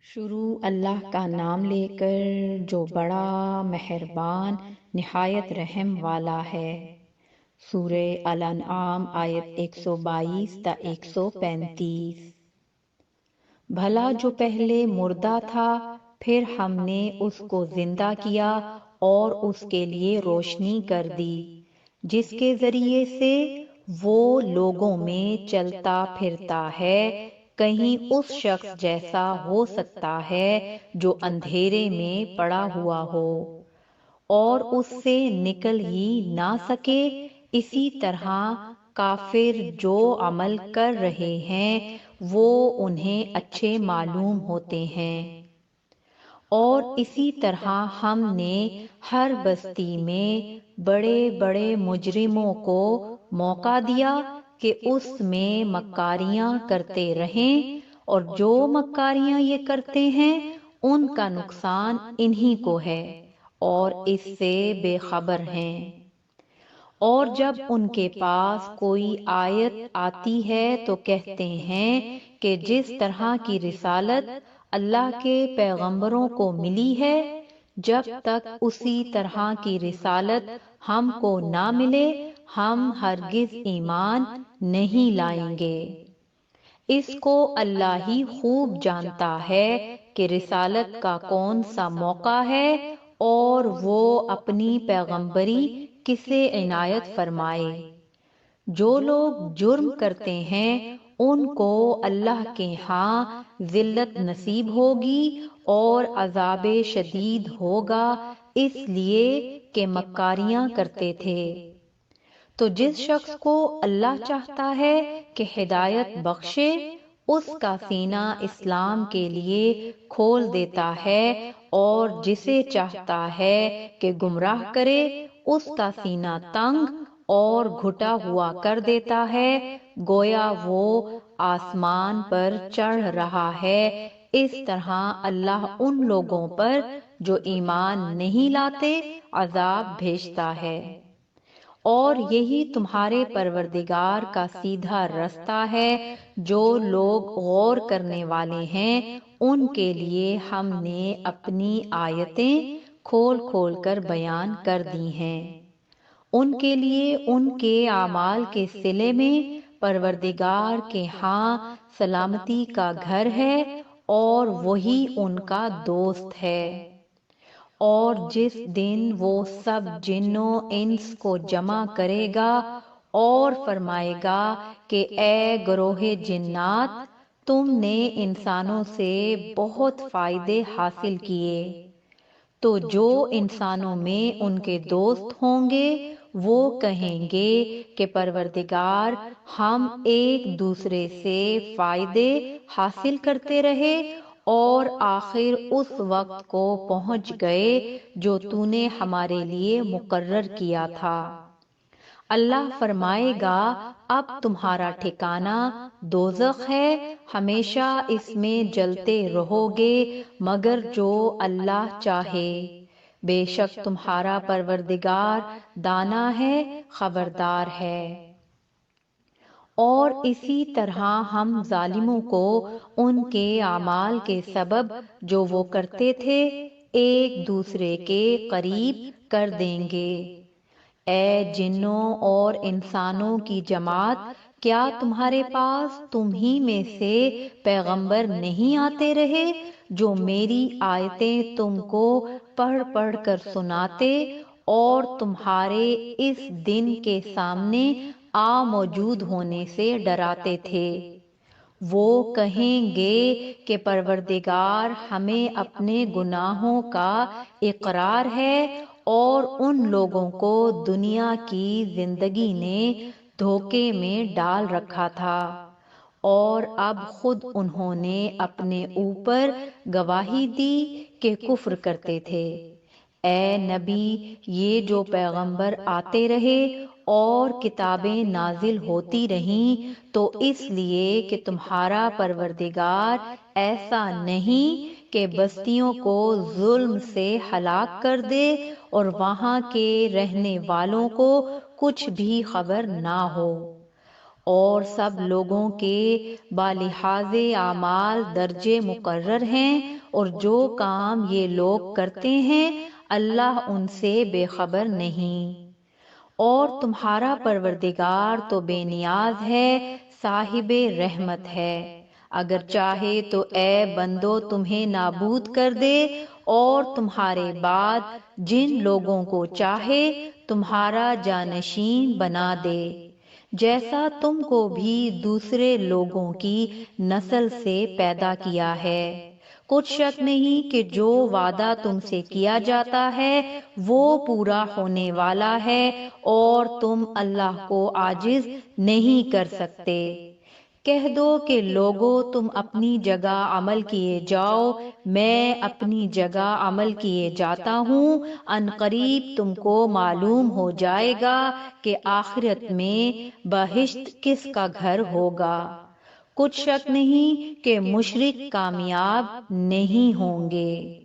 شروع اللہ کا نام لے کر جو بڑا مہربان نہایت رحم والا ہے۔ سورہ الانعام آیت 122 تا 135۔ بھلا جو پہلے مردہ تھا پھر ہم نے اس کو زندہ کیا اور اس کے لیے روشنی کر دی جس کے ذریعے سے وہ لوگوں میں چلتا پھرتا ہے، کہیں اس شخص جیسا ہو سکتا ہے جو اندھیرے میں پڑا ہوا ہو اور اس سے نکل ہی نہ سکے۔ اسی طرح کافر جو عمل کر رہے ہیں وہ انہیں اچھے معلوم ہوتے ہیں، اور اسی طرح ہم نے ہر بستی میں بڑے بڑے مجرموں کو موقع دیا کہ اس میں مکاریاں کرتے رہیں، اور جو مکاریاں یہ کرتے ہیں ان کا نقصان انہی کو ہے اور اس سے بے خبر ہیں۔ اور جب ان کے پاس کوئی آیت آتی ہے تو کہتے ہیں کہ جس طرح کی رسالت اللہ کے پیغمبروں کو ملی ہے، جب تک اسی طرح کی رسالت ہم کو نہ ملے ہم ہرگز ایمان نہیں لائیں گے۔ اس کو اللہ ہی خوب جانتا ہے کہ رسالت کا کون سا موقع ہے اور وہ اپنی پیغمبری کسے عنایت فرمائے۔ جو لوگ جرم کرتے ہیں ان کو اللہ کے ہاں ذلت نصیب ہوگی اور عذاب شدید ہوگا، اس لیے کہ مکاریاں کرتے تھے۔ تو جس شخص کو اللہ چاہتا ہے کہ ہدایت بخشے اس کا سینہ اسلام کے لیے کھول دیتا ہے، اور جسے چاہتا ہے کہ گمراہ کرے اس کا سینہ تنگ اور گھٹا ہوا کر دیتا ہے، گویا وہ آسمان پر چڑھ رہا ہے۔ اس طرح اللہ ان لوگوں پر جو ایمان نہیں لاتے عذاب بھیجتا ہے، اور یہی تمہارے پروردگار کا سیدھا رستہ ہے۔ جو لوگ غور کرنے والے ہیں ان کے لیے ہم نے اپنی آیتیں کھول کھول کر بیان کر دی ہیں۔ ان کے لیے ان کے اعمال کے صلے میں پروردگار کے ہاں سلامتی کا گھر ہے اور وہی ان کا دوست ہے۔ اور جس دن وہ سب جنوں انس کو جمع کرے گا اور فرمائے گا کہ اے گروہ جنات، تم نے انسانوں سے بہت فائدے حاصل کیے، تو جو انسانوں میں ان کے دوست ہوں گے وہ کہیں گے کہ پروردگار ہم ایک دوسرے سے فائدے حاصل کرتے رہے اور آخر اس وقت کو پہنچ گئے جو تو نے ہمارے لیے مقرر کیا تھا۔ اللہ فرمائے گا اب تمہارا ٹھکانہ دوزخ ہے، ہمیشہ اس میں جلتے رہو گے مگر جو اللہ چاہے۔ بے شک تمہارا پروردگار دانا ہے، خبردار ہے۔ اور اسی طرح ہم ظالموں کو ان کے اعمال کے سبب جو وہ کرتے تھے ایک دوسرے کے قریب کر دیں گے۔ اے جنوں اور انسانوں کی جماعت، کیا تمہارے پاس تم ہی میں سے پیغمبر نہیں آتے رہے جو میری آیتیں تم کو پڑھ پڑھ کر سناتے اور تمہارے اس دن کے سامنے موجود ہونے سے ڈراتے تھے؟ وہ کہیں گے کہ پروردگار ہمیں اپنے گناہوں کا اقرار ہے، اور ان لوگوں کو دنیا کی زندگی نے دھوکے میں ڈال رکھا تھا، اور اب خود انہوں نے اپنے اوپر گواہی دی کہ کفر کرتے تھے۔ اے نبی، یہ جو پیغمبر آتے رہے اور کتابیں نازل ہوتی رہیں تو اس لیے کہ تمہارا پروردگار ایسا نہیں کہ بستیوں کو ظلم سے ہلاک کر دے اور وہاں کے رہنے والوں کو کچھ بھی خبر نہ ہو، اور سب لوگوں کے بالحاظ اعمال درجے مقرر ہیں، اور جو کام یہ لوگ کرتے ہیں اللہ ان سے بے خبر نہیں۔ اور تمہارا پروردگار تو بے نیاز ہے، صاحب رحمت ہے، اگر چاہے تو اے بندو تمہیں نابود کر دے اور تمہارے بعد جن لوگوں کو چاہے تمہارا جانشین بنا دے، جیسا تم کو بھی دوسرے لوگوں کی نسل سے پیدا کیا ہے۔ کچھ شک نہیں کہ جو وعدہ تم سے کیا جاتا ہے وہ پورا ہونے والا ہے اور تم اللہ کو عاجز نہیں کر سکتے۔ کہہ دو کہ لوگو تم اپنی جگہ عمل کیے جاؤ، میں اپنی جگہ عمل کیے جاتا ہوں، ان قریب تم کو معلوم ہو جائے گا کہ آخرت میں بہشت کس کا گھر ہوگا۔ کچھ شک نہیں کہ مشرک کامیاب نہیں ہوں گے۔